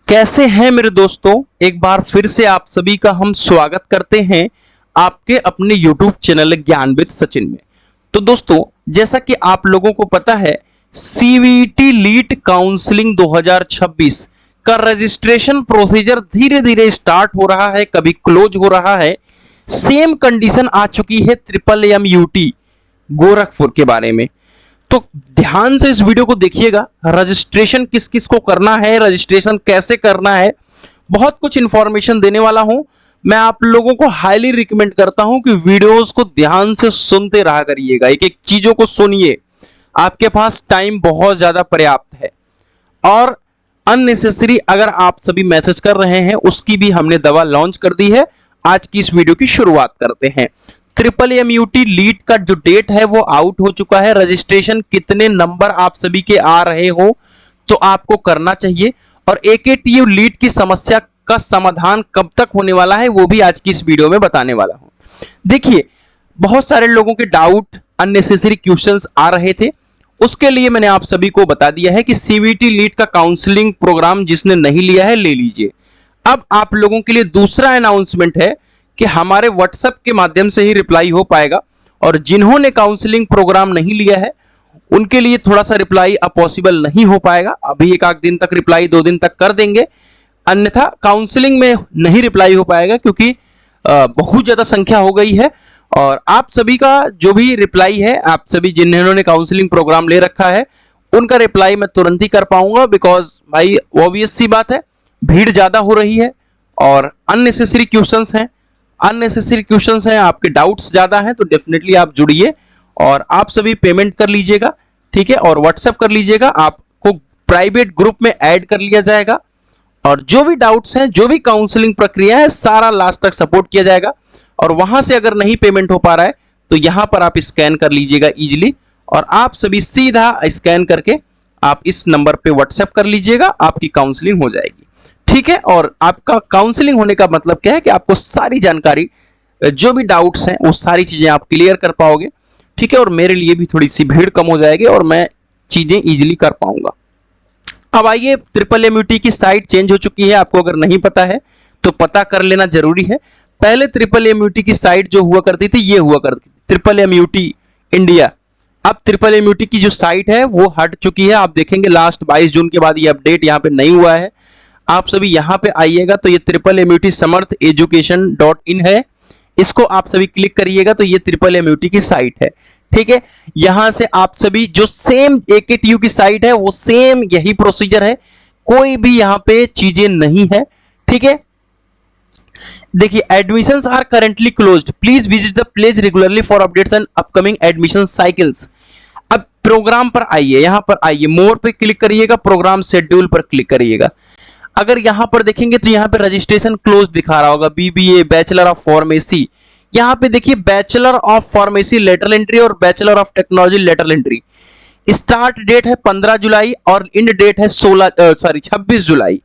कैसे हैं मेरे दोस्तों। एक बार फिर से आप सभी का हम स्वागत करते हैं आपके अपने YouTube चैनल ज्ञान विद सचिन में। तो दोस्तों, जैसा कि आप लोगों को पता है, CVT लीट काउंसलिंग 2026 का रजिस्ट्रेशन प्रोसीजर धीरे धीरे स्टार्ट हो रहा है, कभी क्लोज हो रहा है। सेम कंडीशन आ चुकी है MMUT गोरखपुर के बारे में। तो ध्यान से इस वीडियो को देखिएगा। रजिस्ट्रेशन किस किस को करना है, रजिस्ट्रेशन कैसे करना है, बहुत कुछ इंफॉर्मेशन देने वाला हूं। मैं आप लोगों को हाईली रिकमेंड करता हूं कि वीडियोस को ध्यान से सुनते रहा करिएगा, एक एक चीजों को सुनिए। आपके पास टाइम बहुत ज्यादा पर्याप्त है और अननेसेसरी अगर आप सभी मैसेज कर रहे हैं उसकी भी हमने दवा लॉन्च कर दी है। आज की इस वीडियो की शुरुआत करते हैं। MMUT लीट का जो डेट है वो आउट हो चुका है। रजिस्ट्रेशन कितने नंबर आप सभी के आ रहे हो तो आपको करना चाहिए, और AKTU लीट की समस्या का समाधान कब तक होने वाला है वो भी आज की इस वीडियो में बताने वाला हूं। देखिए, बहुत सारे लोगों के डाउट, अननेसेसरी क्वेश्चंस आ रहे थे, उसके लिए मैंने आप सभी को बता दिया है कि CVT लीट का काउंसलिंग प्रोग्राम जिसने नहीं लिया है ले लीजिए। अब आप लोगों के लिए दूसरा अनाउंसमेंट है कि हमारे व्हाट्सएप के माध्यम से ही रिप्लाई हो पाएगा, और जिन्होंने काउंसलिंग प्रोग्राम नहीं लिया है उनके लिए थोड़ा सा रिप्लाई अब पॉसिबल नहीं हो पाएगा। अभी एक आध दिन तक रिप्लाई, 2 दिन तक कर देंगे, अन्यथा काउंसलिंग में नहीं रिप्लाई हो पाएगा क्योंकि बहुत ज्यादा संख्या हो गई है। और आप सभी का जो भी रिप्लाई है, आप सभी जिन्होंने काउंसलिंग प्रोग्राम ले रखा है उनका रिप्लाई मैं तुरंत ही कर पाऊंगा, बिकॉज भाई ऑब्वियस सी बात है, भीड़ ज्यादा हो रही है और अननेसेसरी क्वेश्चंस हैं, आपके डाउट्स ज्यादा हैं। तो डेफिनेटली आप जुड़िए और आप सभी पेमेंट कर लीजिएगा, ठीक है, और व्हाट्सएप कर लीजिएगा। आपको प्राइवेट ग्रुप में ऐड कर लिया जाएगा और जो भी डाउट्स हैं, जो भी काउंसलिंग प्रक्रिया है, सारा लास्ट तक सपोर्ट किया जाएगा। और वहां से अगर नहीं पेमेंट हो पा रहा है तो यहां पर आप स्कैन कर लीजिएगा इजीली, और आप सभी सीधा स्कैन करके आप इस नंबर पे व्हाट्सएप कर लीजिएगा, आपकी काउंसलिंग हो जाएगी, ठीक है। और आपका काउंसलिंग होने का मतलब क्या है कि आपको सारी जानकारी, जो भी डाउट्स हैं वो सारी चीजें आप क्लियर कर पाओगे, ठीक है, और मेरे लिए भी थोड़ी सी भीड़ कम हो जाएगी और मैं चीजें इजीली कर पाऊंगा। अब आइए, MMUT की साइट चेंज हो चुकी है। आपको अगर नहीं पता है तो पता कर लेना जरूरी है। पहले MMUT की साइट जो हुआ करती थी, ये हुआ करती थी MMUT इंडिया। अब MMUT की जो साइट है वो हट चुकी है। आप देखेंगे लास्ट 22 जून के बाद ये अपडेट यहाँ पे नहीं हुआ है। आप सभी यहाँ पे आइएगा तो ये MMUT समर्थ education.in है, इसको आप सभी क्लिक करिएगा तो ये MMUT की साइट है, ठीक है। यहां से आप सभी जो सेम AKTU की साइट है वो सेम यही प्रोसीजर है, कोई भी यहां पे चीजें नहीं है, ठीक है। देखिए, admissions are currently closed, please visit the page regularly for updates and upcoming admission cycles. अब प्रोग्राम पर आइए, यहां पर आइए, मोर पे क्लिक करिएगा, प्रोग्राम शेड्यूल पर क्लिक करिएगा। अगर यहां पर देखेंगे तो यहां पे रजिस्ट्रेशन क्लोज दिखा रहा होगा, BBA बैचलर ऑफ फार्मेसी। यहां पे देखिए bachelor of pharmacy lateral entry और bachelor of technology lateral entry. Start date है 15 जुलाई और एंड डेट है 26 जुलाई।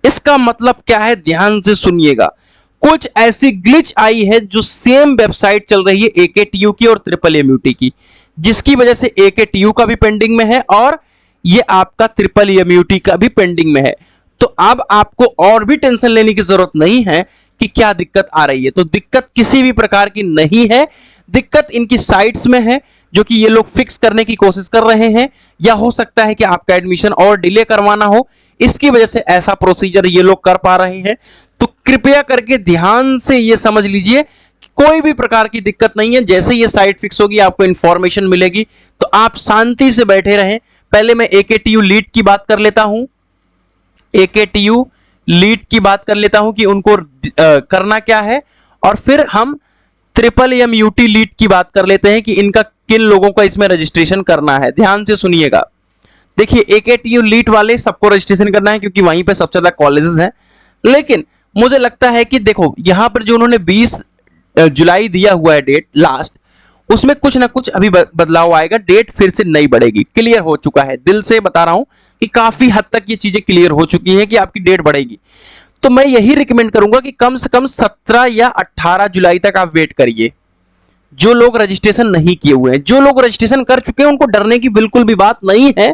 इसका मतलब क्या है, ध्यान से सुनिएगा। कुछ ऐसी ग्लिच आई है जो सेम वेबसाइट चल रही है AKTU की और MMUT की, जिसकी वजह से AKTU का भी पेंडिंग में है और ये आपका MMUT का भी पेंडिंग में है। तो अब आपको और भी टेंशन लेने की जरूरत नहीं है कि क्या दिक्कत आ रही है। तो दिक्कत किसी भी प्रकार की नहीं है, दिक्कत इनकी साइट्स में है जो कि ये लोग फिक्स करने की कोशिश कर रहे हैं, या हो सकता है कि आपका एडमिशन और डिले करवाना हो, इसकी वजह से ऐसा प्रोसीजर ये लोग कर पा रहे हैं। तो कृपया करके ध्यान से ये समझ लीजिए कि कोई भी प्रकार की दिक्कत नहीं है। जैसे ये साइट फिक्स होगी आपको इंफॉर्मेशन मिलेगी, तो आप शांति से बैठे रहें। पहले मैं AKTU लीट की बात कर लेता हूं, AKTU लीट की बात कर लेता हूं कि उनको करना क्या है, और फिर हम MMUT लीट की बात कर लेते हैं कि इनका किन लोगों का इसमें रजिस्ट्रेशन करना है। ध्यान से सुनिएगा। देखिए, AKTU लीट वाले सबको रजिस्ट्रेशन करना है क्योंकि वहीं पे सबसे ज्यादा कॉलेजेस हैं, लेकिन मुझे लगता है कि देखो यहां पर जो उन्होंने 20 जुलाई दिया हुआ है डेट लास्ट, उसमें कुछ ना कुछ अभी बदलाव आएगा, डेट फिर से नहीं बढ़ेगी। क्लियर हो चुका है, दिल से बता रहा हूं कि काफी हद तक ये चीजें क्लियर हो चुकी है कि आपकी डेट बढ़ेगी। तो मैं यही रिकमेंड करूंगा कि कम से कम 17 या 18 जुलाई तक आप वेट करिए। जो लोग रजिस्ट्रेशन नहीं किए हुए हैं। जो लोग रजिस्ट्रेशन कर चुके हैं उनको डरने की बिल्कुल भी बात नहीं है।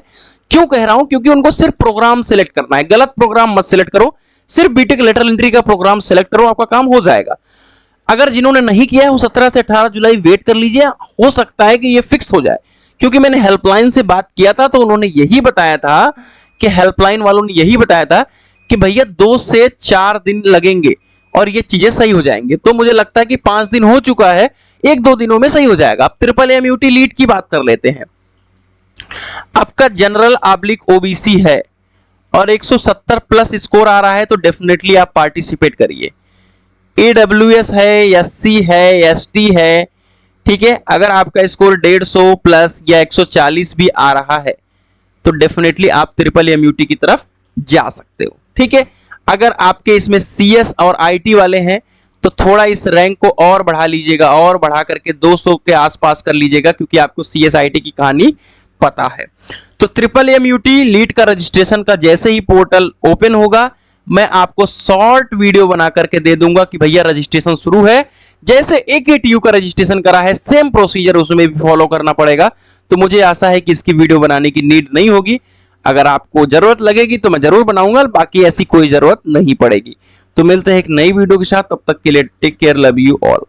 क्यों कह रहा हूं? क्योंकि उनको सिर्फ प्रोग्राम सिलेक्ट करना है। गलत प्रोग्राम मत सिलेक्ट करो, सिर्फ बीटेक लेटरल एंट्री का प्रोग्राम सिलेक्ट करो, आपका काम हो जाएगा। अगर जिन्होंने नहीं किया है वो 17 से 18 जुलाई वेट कर लीजिए, हो सकता है कि ये फिक्स हो जाए। क्योंकि मैंने हेल्पलाइन से बात किया था तो उन्होंने यही बताया था कि हेल्पलाइन वालों ने यही बताया था कि भैया 2 से 4 दिन लगेंगे और ये चीजें सही हो जाएंगे। तो मुझे लगता है कि 5 दिन हो चुका है, 1-2 दिनों में सही हो जाएगा। अब ट्रिपल एमयूटी लीड की बात कर लेते हैं। आपका जनरल आब्लिक ओबीसी है और 170 प्लस स्कोर आ रहा है तो डेफिनेटली आप पार्टिसिपेट करिए। AWS है, SC है, ST है, ठीक है। अगर आपका स्कोर 150 प्लस या 140 भी आ रहा है तो डेफिनेटली आप ट्रिपल एमयूटी की तरफ जा सकते हो, ठीक है। अगर आपके इसमें CS और IT वाले हैं तो थोड़ा इस रैंक को और बढ़ा लीजिएगा, और बढ़ा करके 200 के आसपास कर लीजिएगा, क्योंकि आपको CS IT की कहानी पता है। तो ट्रिपल एमयूटी लीड का रजिस्ट्रेशन का जैसे ही पोर्टल ओपन होगा मैं आपको शॉर्ट वीडियो बना करके दे दूंगा कि भैया रजिस्ट्रेशन शुरू है। जैसे AKTU का रजिस्ट्रेशन करा है सेम प्रोसीजर उसमें भी फॉलो करना पड़ेगा। तो मुझे आशा है कि इसकी वीडियो बनाने की नीड नहीं होगी। अगर आपको जरूरत लगेगी तो मैं जरूर बनाऊंगा, बाकी ऐसी कोई जरूरत नहीं पड़ेगी। तो मिलते हैं एक नई वीडियो के साथ, तब तक के लिए take care, love you all.